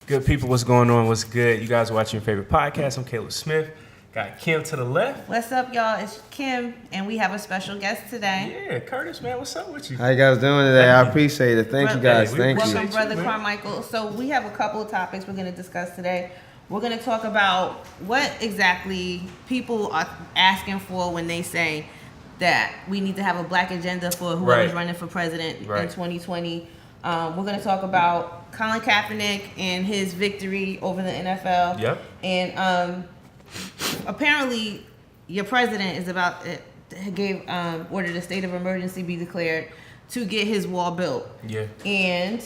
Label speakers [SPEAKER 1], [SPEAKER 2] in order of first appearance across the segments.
[SPEAKER 1] Good people, what's going on? What's good? You guys watching your favorite podcast. I'm Caleb Smith. Got Kim to the left.
[SPEAKER 2] What's up, y'all? It's Kim, and we have a special guest today.
[SPEAKER 1] Yeah, Curtis, man, what's up with you?
[SPEAKER 3] How you guys doing today? I appreciate it. Thank you guys. Thank you.
[SPEAKER 2] Welcome, Brother Carmichael. So we have a couple of topics we're going to discuss today. We're going to talk about what exactly people are asking for when they say that we need to have a black agenda for whoever's running for president in 2020. We're going to talk about Colin Kaepernick and his victory over the NFL.
[SPEAKER 1] Yep.
[SPEAKER 2] And apparently, your president is ordered a state of emergency be declared to get his wall built.
[SPEAKER 1] Yeah.
[SPEAKER 2] And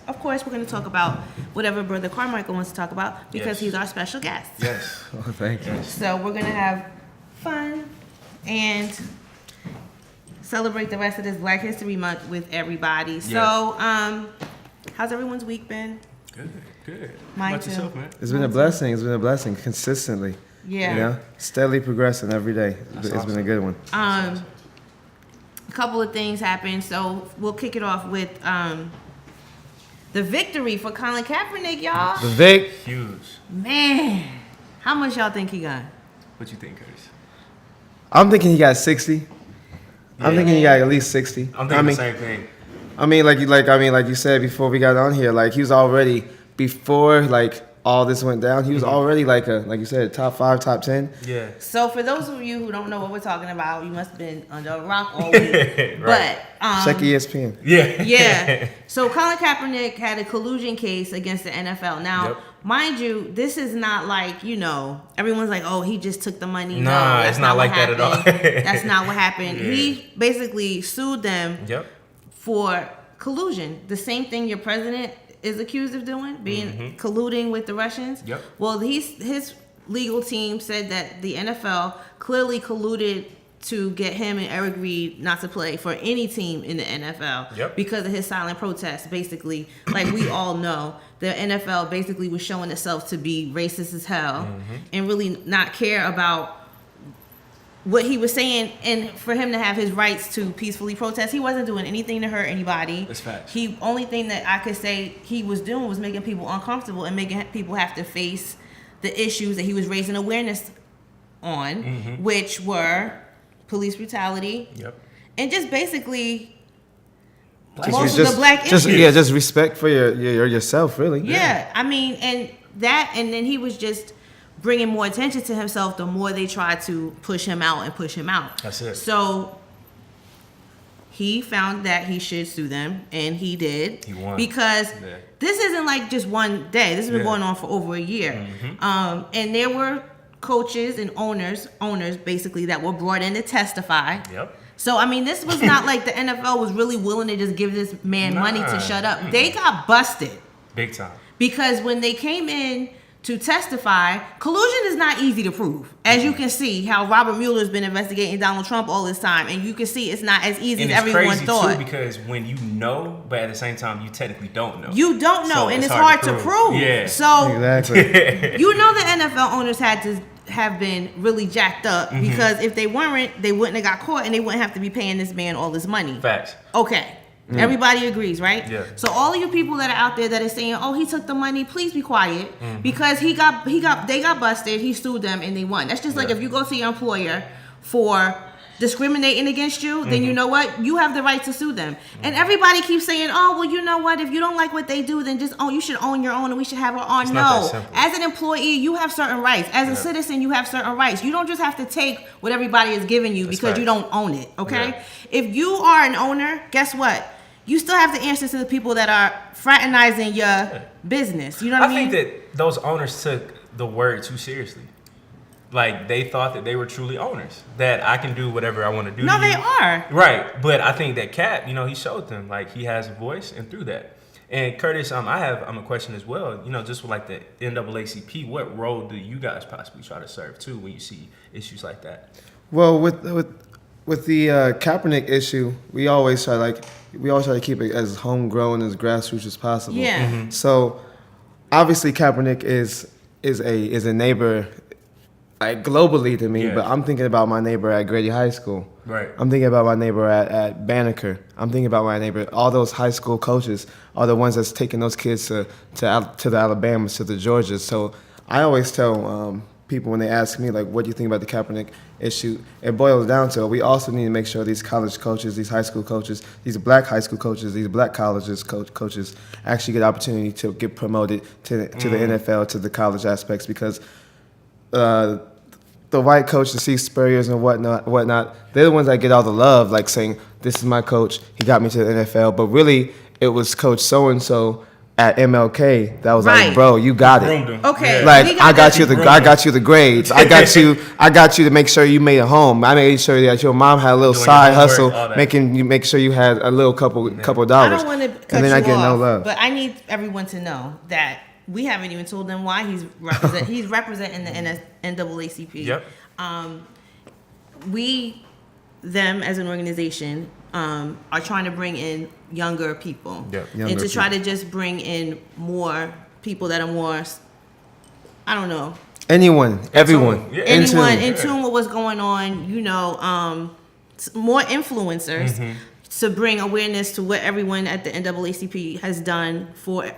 [SPEAKER 2] of course, we're going to talk about whatever Brother Carmichael wants to talk about because he's our special guest.
[SPEAKER 1] Yes.
[SPEAKER 3] Oh, thank you.
[SPEAKER 2] So we're going to have fun and celebrate the rest of this Black History Month with everybody.
[SPEAKER 1] Yeah.
[SPEAKER 2] So, how's everyone's week been?
[SPEAKER 1] Good.
[SPEAKER 2] Mine too.
[SPEAKER 1] Yourself, man?
[SPEAKER 3] It's been a blessing. It's been a blessing consistently.
[SPEAKER 2] Yeah.
[SPEAKER 3] You know, steadily progressing every day.
[SPEAKER 1] That's
[SPEAKER 3] It's
[SPEAKER 1] awesome.
[SPEAKER 3] been a good one.
[SPEAKER 2] A couple of things happened. So we'll kick it off with the victory for Colin Kaepernick, y'all.
[SPEAKER 3] The Vic.
[SPEAKER 1] Huge.
[SPEAKER 2] Man, how much y'all think he got?
[SPEAKER 1] What you think, Curtis?
[SPEAKER 3] I'm thinking he got 60. I'm
[SPEAKER 1] Yeah.
[SPEAKER 3] thinking he got at least 60.
[SPEAKER 1] I'm thinking the same thing.
[SPEAKER 3] I mean, like you said before we got on here, like he was already before like all this went down. He was already like you said, top 5, top 10.
[SPEAKER 1] Yeah.
[SPEAKER 2] So for those of you who don't know what we're talking about, you must have been under a rock all week.
[SPEAKER 1] Right.
[SPEAKER 2] But
[SPEAKER 3] Check ESPN.
[SPEAKER 1] Yeah.
[SPEAKER 2] yeah. So Colin Kaepernick had a collusion case against the NFL. Now, mind you, this is not like, everyone's like, oh, he just took the money.
[SPEAKER 1] Nah,
[SPEAKER 2] no, that's
[SPEAKER 1] it's not like that at all.
[SPEAKER 2] That's not what happened.
[SPEAKER 1] Yeah.
[SPEAKER 2] He basically sued them
[SPEAKER 1] Yep.
[SPEAKER 2] for collusion. The same thing your president is accused of doing, being colluding with the Russians.
[SPEAKER 1] Yep.
[SPEAKER 2] Well, his legal team said that the NFL clearly colluded to get him and Eric Reid not to play for any team in the NFL because of his silent protest. Basically, like we all know, the NFL basically was showing itself to be racist as hell and really not care about what he was saying, and for him to have his rights to peacefully protest. He wasn't doing anything to hurt anybody.
[SPEAKER 1] That's facts.
[SPEAKER 2] He only thing that I could say he was doing was making people uncomfortable and making people have to face the issues that he was raising awareness on, which were police brutality and just basically most of the black issues.
[SPEAKER 3] Just respect for yourself, really.
[SPEAKER 2] Yeah, I mean, and then he was just bringing more attention to himself the more they tried to push him out.
[SPEAKER 1] That's it.
[SPEAKER 2] So he found that he should sue them, and he did.
[SPEAKER 1] He won.
[SPEAKER 2] Because this isn't like just one day. This has been going on for over a year. And there were coaches and owners basically that were brought in to testify.
[SPEAKER 1] Yep.
[SPEAKER 2] So, I mean, this was not like the NFL was really willing to just give this man money to shut up. They got busted.
[SPEAKER 1] Big time.
[SPEAKER 2] Because when they came in to testify, collusion is not easy to prove. As you can see, how Robert Mueller's been investigating Donald Trump all this time, and you can see it's not as easy as everyone thought.
[SPEAKER 1] Too, because when you know, but at the same time, you technically don't know.
[SPEAKER 2] You don't know,
[SPEAKER 1] So
[SPEAKER 2] and it's hard to prove.
[SPEAKER 1] Yeah.
[SPEAKER 2] So
[SPEAKER 3] Exactly.
[SPEAKER 2] the NFL owners had to have been really jacked up because if they weren't, they wouldn't have got caught, and they wouldn't have to be paying this man all this money.
[SPEAKER 1] Facts.
[SPEAKER 2] Okay. Everybody agrees, right?
[SPEAKER 1] Yeah.
[SPEAKER 2] So all of you people that are out there that are saying, "Oh, he took the money," please be quiet because they got busted. He sued them and they won. That's just like if you go to your employer for discriminating against you, then you know what? You have the right to sue them. And everybody keeps saying, "Oh, well, you know what? If you don't like what they do, then you should own your own and we should have our own."
[SPEAKER 1] It's
[SPEAKER 2] No.
[SPEAKER 1] not that simple.
[SPEAKER 2] As an employee, you have certain rights. As a citizen, you have certain rights. You don't just have to take what everybody is giving you because you don't own it, okay?
[SPEAKER 1] Yeah.
[SPEAKER 2] If you are an owner, guess what? You still have to answer to the people that are fraternizing your business. You know what I mean?
[SPEAKER 1] I think that those owners took the word too seriously. Like, they thought that they were truly owners. That I can do whatever I want to do.
[SPEAKER 2] No, they are.
[SPEAKER 1] Right. But I think that Cap, he showed them, like, he has a voice, and through that. And Curtis, I have a question as well. Just with, like, the NAACP, what role do you guys possibly try to serve, too, when you see issues like that?
[SPEAKER 3] Well, with the Kaepernick issue, we always try to keep it as homegrown, as grassroots as possible.
[SPEAKER 2] Yeah.
[SPEAKER 3] So obviously Kaepernick is a neighbor like globally to me,
[SPEAKER 1] Yeah.
[SPEAKER 3] but I'm thinking about my neighbor at Grady High School.
[SPEAKER 1] Right.
[SPEAKER 3] I'm thinking about my neighbor at Banneker. I'm thinking about my neighbor. All those high school coaches are the ones that's taking those kids to the Alabamas, to the Georgias. So I always tell people when they ask me, like, what do you think about the Kaepernick issue? It boils down to, we also need to make sure these college coaches, these high school coaches, these black high school coaches, these black colleges coaches actually get opportunity to get promoted to the NFL, to the college aspects, because the white coach, the Steve Spurriers and whatnot, they're the ones that get all the love, like saying, this is my coach, he got me to the NFL. But really, it was Coach so-and-so at MLK that was like, bro, you got it.
[SPEAKER 2] Okay.
[SPEAKER 3] Like, I got you the grades. I got you to make sure you made it home. I made sure that your mom had a little side hustle, make sure you had a little couple dollars.
[SPEAKER 2] I don't want to cut
[SPEAKER 3] and then
[SPEAKER 2] you
[SPEAKER 3] I get
[SPEAKER 2] off,
[SPEAKER 3] no love.
[SPEAKER 2] but I need everyone to know that we haven't even told them why he's representing the NAACP.
[SPEAKER 1] Yep.
[SPEAKER 2] Them as an organization are trying to bring in younger people, and to try to just bring in more people that are more, I don't know,
[SPEAKER 3] everyone
[SPEAKER 2] in tune with what's going on. You know, more influencers to bring awareness to what everyone at the NAACP has done for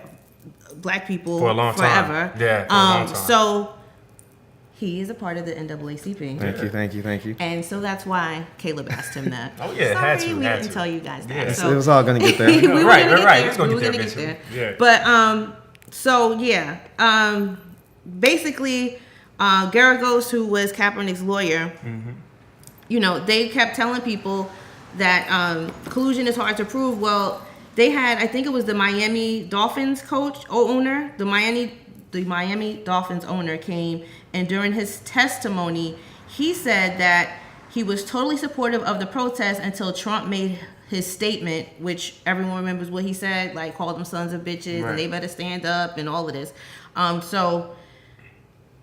[SPEAKER 2] black people
[SPEAKER 1] for a long
[SPEAKER 2] forever.
[SPEAKER 1] Time. Yeah, for a long time.
[SPEAKER 2] So he is a part of the NAACP.
[SPEAKER 3] Thank you.
[SPEAKER 2] And so that's why Caleb asked him that.
[SPEAKER 1] Oh yeah,
[SPEAKER 2] Sorry, we didn't tell you guys that.
[SPEAKER 3] Yeah.
[SPEAKER 2] So
[SPEAKER 3] it was all gonna get there.
[SPEAKER 1] Right. It's gonna get there. Yeah.
[SPEAKER 2] But so yeah, basically, Garagos, who was Kaepernick's lawyer, you know, they kept telling people that collusion is hard to prove. Well, they had, I think it was the Miami Dolphins owner, the Miami Dolphins owner came, and during his testimony, he said that he was totally supportive of the protest until Trump made his statement, which everyone remembers what he said, like called them sons of bitches and they better stand up and all of this. So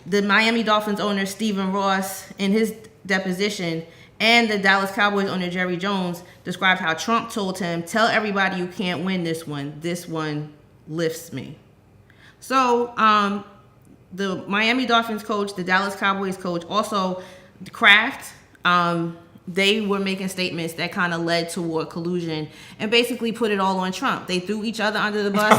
[SPEAKER 2] the Miami Dolphins owner, Stephen Ross, in his deposition, and the Dallas Cowboys owner, Jerry Jones, described how Trump told him, tell everybody you can't win this one. This one lifts me. So the Miami Dolphins coach, the Dallas Cowboys coach, also Kraft, they were making statements that kind of led toward collusion and basically put it all on Trump. They threw each other under the bus,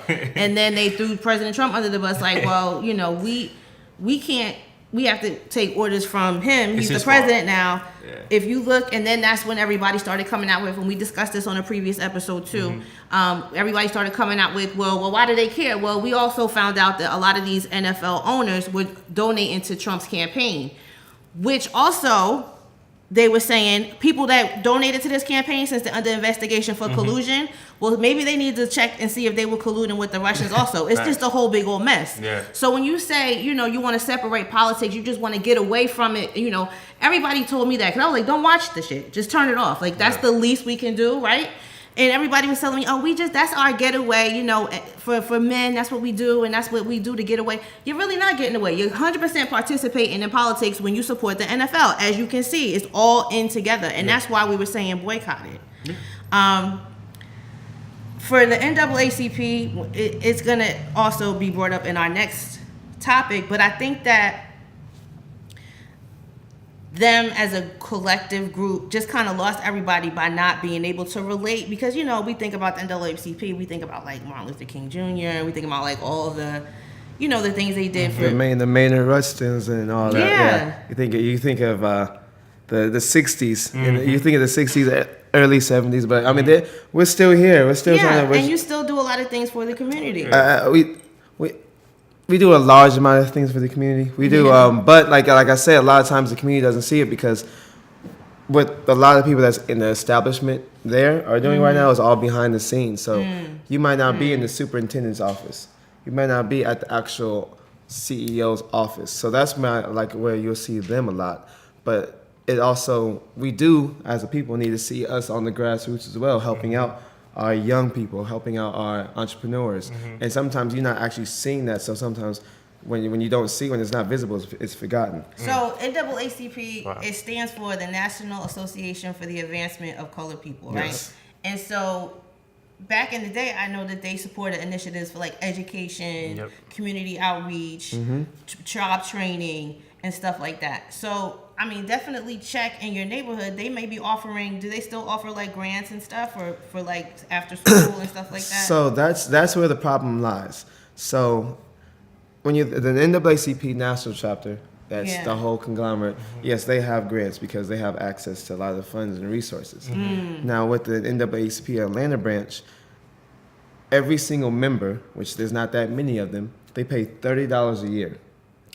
[SPEAKER 2] and then they threw President Trump under the bus. Like, well, you know, we can't. We have to take orders from him. He's the president now. Yeah. If you look, and then that's when everybody started coming out with, and we discussed this on a previous episode too. Everybody started coming out with, well, why do they care? Well, we also found out that a lot of these NFL owners were donating to Trump's campaign, which also they were saying people that donated to this campaign since they're under investigation for collusion, well, maybe they need to check and see if they were colluding with the Russians also. It's just a whole big old mess. Yeah. So when you say, you know, you want to separate politics, you just want to get away from it, you know, everybody told me that. Because I was like, don't watch the shit. Just turn it off. Like, that's the least we can do, right? And everybody was telling me, oh, that's our getaway, you know, for men, that's what we do, and that's what we do to get away. You're really not getting away. You're 100% participating in politics when you support the NFL. As you can see, it's all in together, and that's why we were saying boycott it. For the NAACP, it's going to also be brought up in our next topic, but I think that them as a collective group just kind of lost everybody by not being able to relate, because, you know, we think about the NAACP, we think about like Martin Luther King Jr., we think about like all the, you know, the things they did for
[SPEAKER 3] the Maynard Rustins and all that. Yeah. You think of the 60s, and you think of the 60s, early 70s, but I mean, we're still here. We're still trying to.
[SPEAKER 2] And you still do a lot of things for the community.
[SPEAKER 3] We do a large amount of things for the community. We do, but like I said, a lot of times the community doesn't see it because what a lot of people that's in the establishment there are doing right now is all behind the scenes. So you might not be in the superintendent's office. You might not be at the actual CEO's office. So that's where you'll see them a lot. But it also, we do as a people need to see us on the grassroots as well, helping out our young people, helping out our entrepreneurs. And sometimes you're not actually seeing that. So sometimes when you don't see, when it's not visible, it's forgotten.
[SPEAKER 2] So NAACP, it stands for the National Association for the Advancement of Colored People, right? Yes. And so back in the day, I know that they supported initiatives for like education, community outreach, job training, and stuff like that. So, I mean, definitely check in your neighborhood. They may be offering. Do they still offer like grants and stuff, or for like after school and stuff like that?
[SPEAKER 3] So that's where the problem lies. So when the NAACP national chapter, that's the whole conglomerate. Yes, they have grants because they have access to a lot of the funds and resources. Now with the NAACP Atlanta branch, every single member, which there's not that many of them, they pay $30 a year.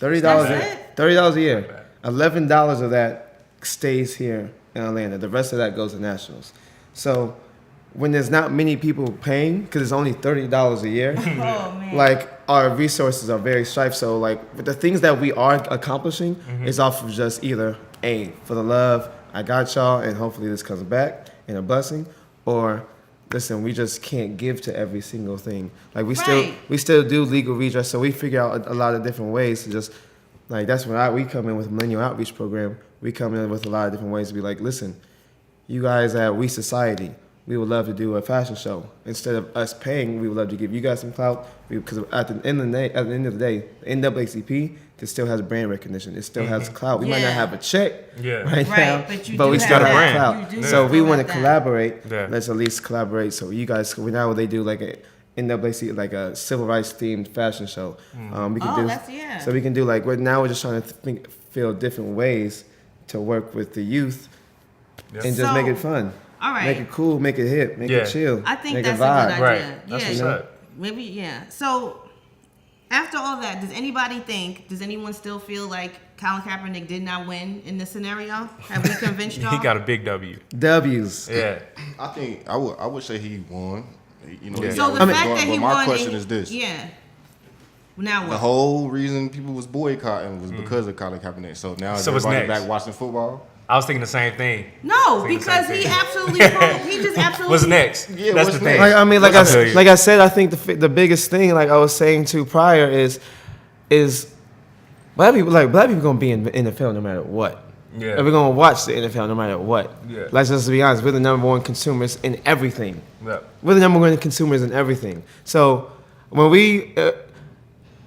[SPEAKER 3] $30 a year. $11 of that stays here in Atlanta. The rest of that goes to nationals. So when there's not many people paying, because it's only $30 a year, like our resources are very striped. So like the things that we are accomplishing is off of just either for the love, I got y'all, and hopefully this comes back in a blessing, or listen, we just can't give to every single thing. Like we still do legal redress, so we figure out a lot of different ways to just. Like that's when we come in with a Millennial Outreach Program. We come in with a lot of different ways to be like, listen, you guys at We Society, we would love to do a fashion show. Instead of us paying, we would love to give you guys some clout. Because at the end of the day, the NAACP still has brand recognition. It still has clout. We might not have a check right now, but we still have clout. So if we want to collaborate, let's at least collaborate. So you guys, now they do like a NAACP, like a civil rights themed fashion show. We can so we can do like now we're just trying to feel different ways to work with the youth and just make it fun.
[SPEAKER 2] All right,
[SPEAKER 3] make it cool, make it hip, make it chill.
[SPEAKER 2] I think
[SPEAKER 3] make
[SPEAKER 2] that's
[SPEAKER 3] it vibe.
[SPEAKER 2] a good idea.
[SPEAKER 1] Right. That's what's up.
[SPEAKER 2] Maybe So after all that, does anyone still feel like Colin Kaepernick did not win in this scenario? Have we convinced y'all?
[SPEAKER 1] He got a big W.
[SPEAKER 3] W's.
[SPEAKER 1] Yeah.
[SPEAKER 4] I think I would say he won. You know,
[SPEAKER 2] So the fact that he won.
[SPEAKER 4] My question is this.
[SPEAKER 2] Yeah. Now what?
[SPEAKER 4] The whole reason people was boycotting was because of Colin Kaepernick. So now is everybody back watching football?
[SPEAKER 1] I was thinking the same thing.
[SPEAKER 2] No, because he absolutely he just absolutely.
[SPEAKER 1] What's next?
[SPEAKER 4] Yeah,
[SPEAKER 1] that's the thing.
[SPEAKER 3] Like, I mean, like I said, I think the biggest thing, like I was saying to prior, is black people gonna be in the NFL no matter what.
[SPEAKER 1] Yeah.
[SPEAKER 3] And we're gonna watch the NFL no matter what.
[SPEAKER 1] Yeah.
[SPEAKER 3] Let's just be honest. We're the number one consumers in everything.
[SPEAKER 1] Yeah.
[SPEAKER 3] We're the number one consumers in everything. So when we,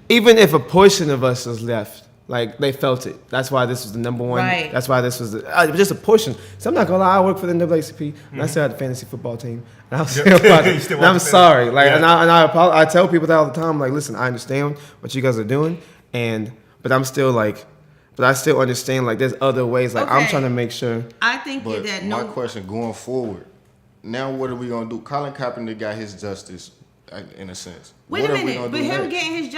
[SPEAKER 3] even if a portion of us was left, like they felt it. That's why this was the number one.
[SPEAKER 2] Right.
[SPEAKER 3] That's why this was just a portion. So I'm not gonna lie. I work for the NAACP, and I still had the fantasy football team, and I'm still about it. And I'm sorry. Like, and I tell people that all the time. Like, listen, I understand what you guys are doing, but I'm still like. But I still understand, like, there's other ways. Like, I'm trying to make sure.
[SPEAKER 2] I think that
[SPEAKER 4] my question going forward, now what are we going to do? Colin Kaepernick got his justice, in a sense.
[SPEAKER 2] Wait a minute. But him getting his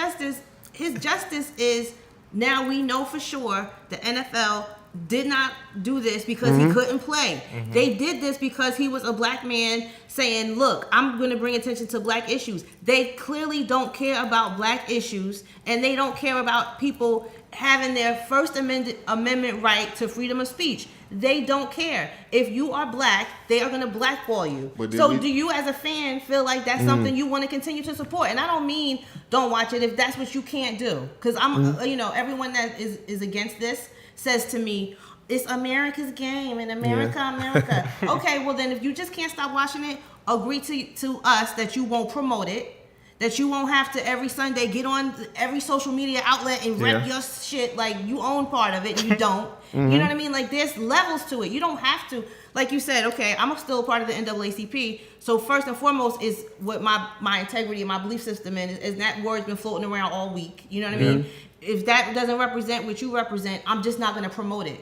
[SPEAKER 2] justice is now we know for sure the NFL did not do this because he couldn't play. They did this because he was a black man saying, look, I'm going to bring attention to black issues. They clearly don't care about black issues, and they don't care about people having their First Amendment right to freedom of speech. They don't care. If you are black, they are going to blackball you. So do you as a fan feel like that's something you want to continue to support? And I don't mean don't watch it if that's what you can't do. Because everyone that is against this says to me, it's America's game and America. Okay, well then if you just can't stop watching it, agree to us that you won't promote it, that you won't have to every Sunday get on every social media outlet and rep your shit like you own part of it and you don't. You know what I mean? Like there's levels to it. You don't have to, like you said, okay, I'm still a part of the NAACP. So first and foremost is what my integrity and my belief system is that word's been floating around all week. You know what I mean? If that doesn't represent what you represent, I'm just not going to promote it.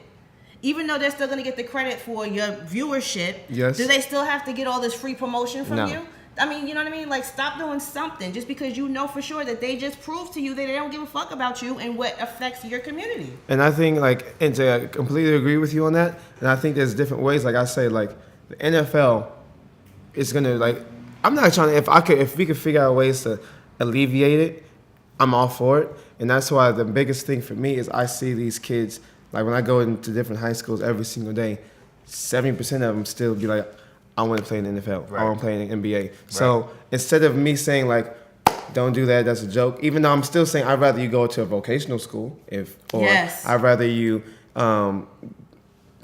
[SPEAKER 2] Even though they're still going to get the credit for your viewership, do they still have to get all this free promotion from you? I mean, you know what I mean? Like, stop doing something just because you know for sure that they just proved to you that they don't give a fuck about you and what affects your community. And I think, and to completely agree with you on that, and I think there's different ways. Like I say, like, the NFL is going to, like, I'm not trying to, if we could figure out ways to alleviate it, I'm all for it. And that's why the biggest thing for me is I see these kids, like when I go into different high schools every single day, 70% of them still be like, I want to play in the NFL. I want to play in the NBA. Right. So instead of me saying like, don't do that, that's a joke, even though I'm still saying I'd rather you go to a vocational school I'd rather you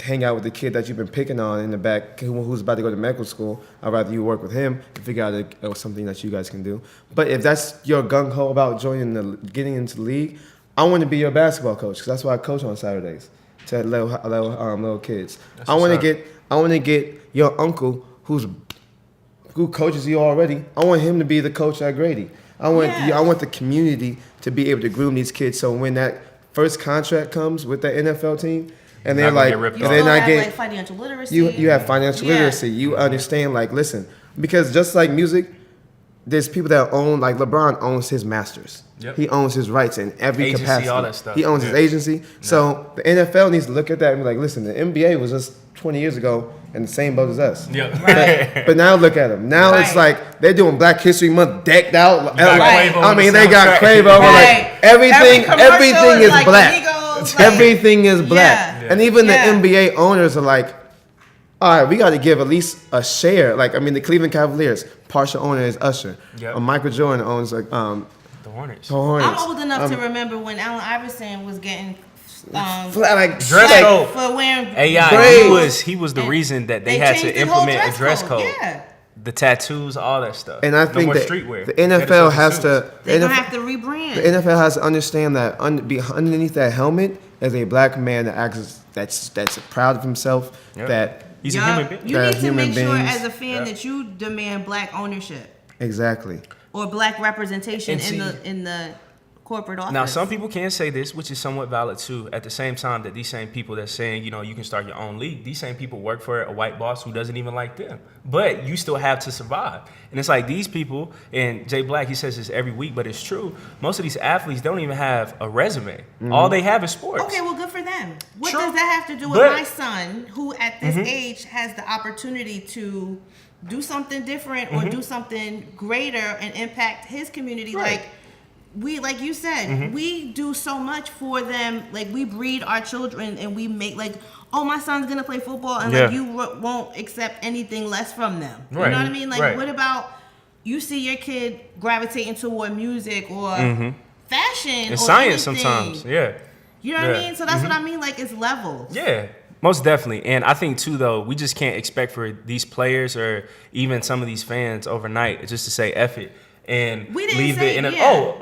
[SPEAKER 3] hang out with the kid that you've been picking on in the back who's about to go to medical school. I'd rather you work with him to figure out something that you guys can do. But if that's your gung-ho about getting into the league, I want to be your basketball coach because that's why I coach on Saturdays to little kids. I want to get your uncle who coaches you already. I want him to be the coach at Grady. I want the community to be able to groom these kids so when that first contract comes with the NFL team, and they're like, and they're not getting
[SPEAKER 2] like financial literacy.
[SPEAKER 3] You have financial literacy. You understand, like, listen, because just like music, there's people that own, like LeBron owns his masters.
[SPEAKER 1] Yep.
[SPEAKER 3] He owns his rights in every
[SPEAKER 1] agency,
[SPEAKER 3] capacity.
[SPEAKER 1] all that stuff.
[SPEAKER 3] He owns his agency. So the NFL needs to look at that and be like, listen, the NBA was just 20 years ago in the same boat as us.
[SPEAKER 1] Yep.
[SPEAKER 3] But now look at them. Now it's like they're doing Black History Month decked out.
[SPEAKER 1] They got
[SPEAKER 3] Quavo. Like everything is
[SPEAKER 2] like
[SPEAKER 3] black. Everything is black.
[SPEAKER 2] Yeah.
[SPEAKER 3] And even the NBA owners are like, all right, we got to give at least a share. Like, I mean, the Cleveland Cavaliers, partial owner is Usher.
[SPEAKER 1] Yep.
[SPEAKER 3] Michael Jordan owns like
[SPEAKER 1] the Hornets.
[SPEAKER 2] I'm old enough to remember when Allen Iverson was getting
[SPEAKER 3] dress
[SPEAKER 1] code
[SPEAKER 2] for wearing
[SPEAKER 1] AI. He was the reason that they had to implement a dress code.
[SPEAKER 2] Yeah.
[SPEAKER 1] The tattoos, all that stuff.
[SPEAKER 3] And I think that
[SPEAKER 1] streetwear.
[SPEAKER 3] the NFL has to.
[SPEAKER 2] They're gonna have to rebrand.
[SPEAKER 3] The NFL has to understand that underneath that helmet is a black man that acts that's proud of himself.
[SPEAKER 1] Yep.
[SPEAKER 3] That
[SPEAKER 1] he's a human being.
[SPEAKER 2] You need to
[SPEAKER 3] human
[SPEAKER 2] make sure
[SPEAKER 3] beings.
[SPEAKER 2] as a fan that you demand black ownership
[SPEAKER 3] Exactly.
[SPEAKER 2] or black representation
[SPEAKER 1] And
[SPEAKER 2] in the corporate office.
[SPEAKER 1] Now, some people can say this, which is somewhat valid too. At the same time, that these same people that's saying, you can start your own league, these same people work for a white boss who doesn't even like them. But you still have to survive. And it's like these people, and Jay Black, he says this every week, but it's true. Most of these athletes don't even have a resume.
[SPEAKER 3] Mm-hmm.
[SPEAKER 1] All they have is sports.
[SPEAKER 2] Okay, well, good for them. What
[SPEAKER 1] True.
[SPEAKER 2] does that have to do with
[SPEAKER 1] But-
[SPEAKER 2] my son, who at this age has the opportunity to do something different or do something greater and impact his community?
[SPEAKER 1] Right.
[SPEAKER 2] Like you said, we do so much for them. Like, we breed our children and we make, like, oh, my son's gonna play football, and like you won't accept anything less from them. You know what I mean? Like, what about you see your kid gravitating toward music or fashion
[SPEAKER 1] And
[SPEAKER 2] or
[SPEAKER 1] science
[SPEAKER 2] anything.
[SPEAKER 1] sometimes, yeah.
[SPEAKER 2] You know what I mean? So that's what I mean. Like, it's levels.
[SPEAKER 1] Yeah, most definitely. And I think too, though, we just can't expect for these players or even some of these fans overnight just to say F it and
[SPEAKER 2] We didn't
[SPEAKER 1] leave
[SPEAKER 2] say,
[SPEAKER 1] it in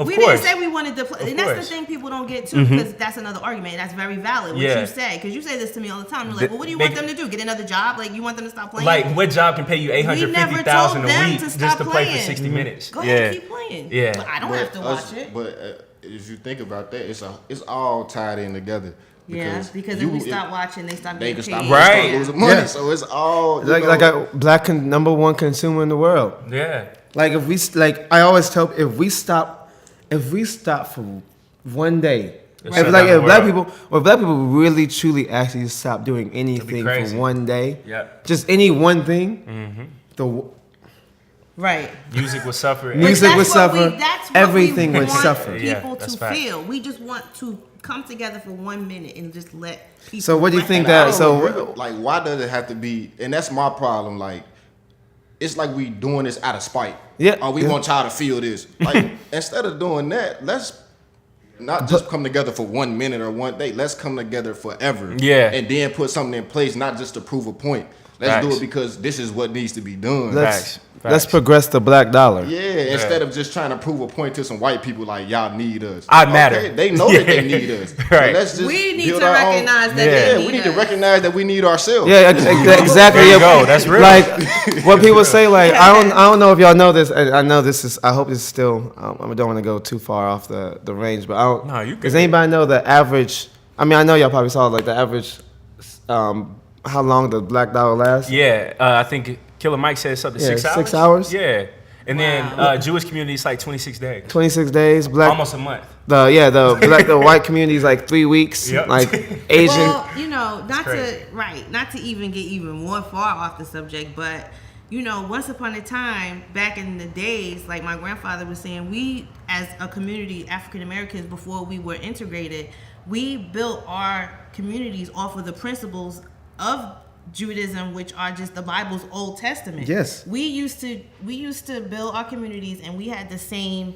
[SPEAKER 2] we didn't say we wanted to play. And that's the thing people don't get to, because that's another argument. That's very valid, what you say. Because you say this to me all the time. You're like, well, what do you want them to do? Get another job? Like, you want them to stop playing?
[SPEAKER 1] Like, what job can pay you $850,000 a week just to play for 60 minutes?
[SPEAKER 2] Go ahead and keep playing.
[SPEAKER 1] Yeah.
[SPEAKER 2] But I don't have to watch it.
[SPEAKER 4] But if you think about that, it's all tied in together.
[SPEAKER 2] Because if we stop watching, they stop getting paid.
[SPEAKER 4] Stop
[SPEAKER 1] Right.
[SPEAKER 4] losing money.
[SPEAKER 3] Yeah.
[SPEAKER 4] So it's all
[SPEAKER 3] Like a black number one consumer in the world.
[SPEAKER 1] Yeah.
[SPEAKER 3] Like if we I always tell if we stop for one day, if black people really truly actually stop doing anything for one day, just any one thing,
[SPEAKER 2] Right.
[SPEAKER 1] Music would suffer.
[SPEAKER 3] Music would suffer.
[SPEAKER 2] That's what
[SPEAKER 3] everything
[SPEAKER 2] we
[SPEAKER 3] would
[SPEAKER 2] want
[SPEAKER 3] suffer.
[SPEAKER 2] People
[SPEAKER 1] that's
[SPEAKER 2] to
[SPEAKER 1] fact.
[SPEAKER 2] feel. We just want to come together for 1 minute and just let people.
[SPEAKER 3] So what do you think
[SPEAKER 2] recognize.
[SPEAKER 4] why does it have to be? And that's my problem. Like, it's like we doing this out of spite.
[SPEAKER 3] Yeah.
[SPEAKER 4] Or we want y'all to feel this. Like, instead of doing that, let's not just come together for 1 minute or one day. Let's come together forever.
[SPEAKER 1] Yeah.
[SPEAKER 4] And then put something in place, not just to prove a point. Let's do it because this is what needs to be done.
[SPEAKER 3] Let's progress the black dollar.
[SPEAKER 4] Yeah, instead of just trying to prove a point to some white people like y'all need us.
[SPEAKER 1] I matter.
[SPEAKER 4] Okay, they know that they need us.
[SPEAKER 1] Right.
[SPEAKER 4] Let's just
[SPEAKER 2] We need
[SPEAKER 4] build
[SPEAKER 2] to
[SPEAKER 4] our own-
[SPEAKER 2] recognize that they need
[SPEAKER 4] we need
[SPEAKER 2] us.
[SPEAKER 4] to recognize that we need ourselves.
[SPEAKER 3] Yeah, exactly.
[SPEAKER 1] There you go. That's real.
[SPEAKER 3] Like what people say. Like I don't know if y'all know this. And I know this is. I hope it's still. I don't want to go too far off the range, but I don't.
[SPEAKER 1] No, you good.
[SPEAKER 3] Does anybody know the average? I mean, I know y'all probably saw like the average. How long the black dollar lasts?
[SPEAKER 1] Yeah, I think Killer Mike said something 6 hours.
[SPEAKER 3] 6 hours.
[SPEAKER 1] Yeah, and then Jewish community is like 26 days.
[SPEAKER 3] 26 days. Black.
[SPEAKER 1] Almost a month.
[SPEAKER 3] The white community is like 3 weeks.
[SPEAKER 1] Yep.
[SPEAKER 3] Like Asian.
[SPEAKER 2] Well, not to even get even more far off the subject, but once upon a time, back in the days, like my grandfather was saying, we as a community, African Americans, before we were integrated, we built our communities off of the principles of Judaism, which are just the Bible's Old Testament.
[SPEAKER 3] Yes.
[SPEAKER 2] We used to build our communities, and we had the same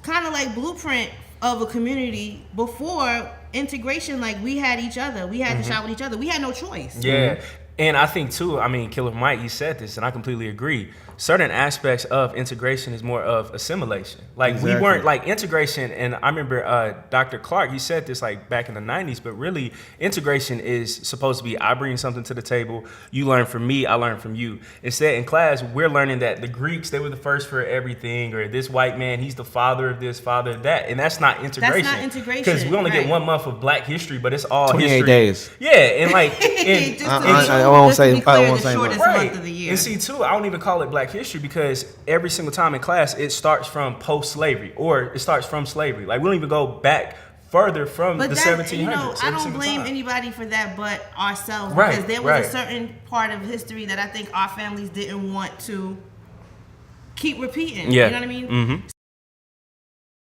[SPEAKER 2] kind of like blueprint of a community before integration. Like, we had each other. We had to shop with each other. We had no choice.
[SPEAKER 1] Yeah. And I think too, I mean, Killer Mike, he said this, and I completely agree. Certain aspects of integration is more of assimilation. Like we weren't like integration, and I remember Dr. Clark, he said this like back in the 90s, but really integration is supposed to be I bring something to the table, you learn from me, I learn from you. Instead, in class, we're learning that the Greeks, they were the first for everything, or this white man, he's the father of this, father of that, and that's not integration.
[SPEAKER 2] That's not integration.
[SPEAKER 1] Because we only get 1 month of Black history, but it's all
[SPEAKER 3] 28
[SPEAKER 1] history.
[SPEAKER 3] days.
[SPEAKER 1] Yeah, and like,
[SPEAKER 3] I won't say. I won't say.
[SPEAKER 2] Shortest
[SPEAKER 1] right.
[SPEAKER 2] month of the year.
[SPEAKER 1] And see, too, I don't even call it Black history because every single time in class, it starts from post-slavery or it starts from slavery. Like, we don't even go back further from the 1700s.
[SPEAKER 2] You know, I don't blame anybody for that but ourselves, because there was a certain part of history that I think our families didn't want to keep repeating.
[SPEAKER 1] Yeah.
[SPEAKER 2] You know what I mean?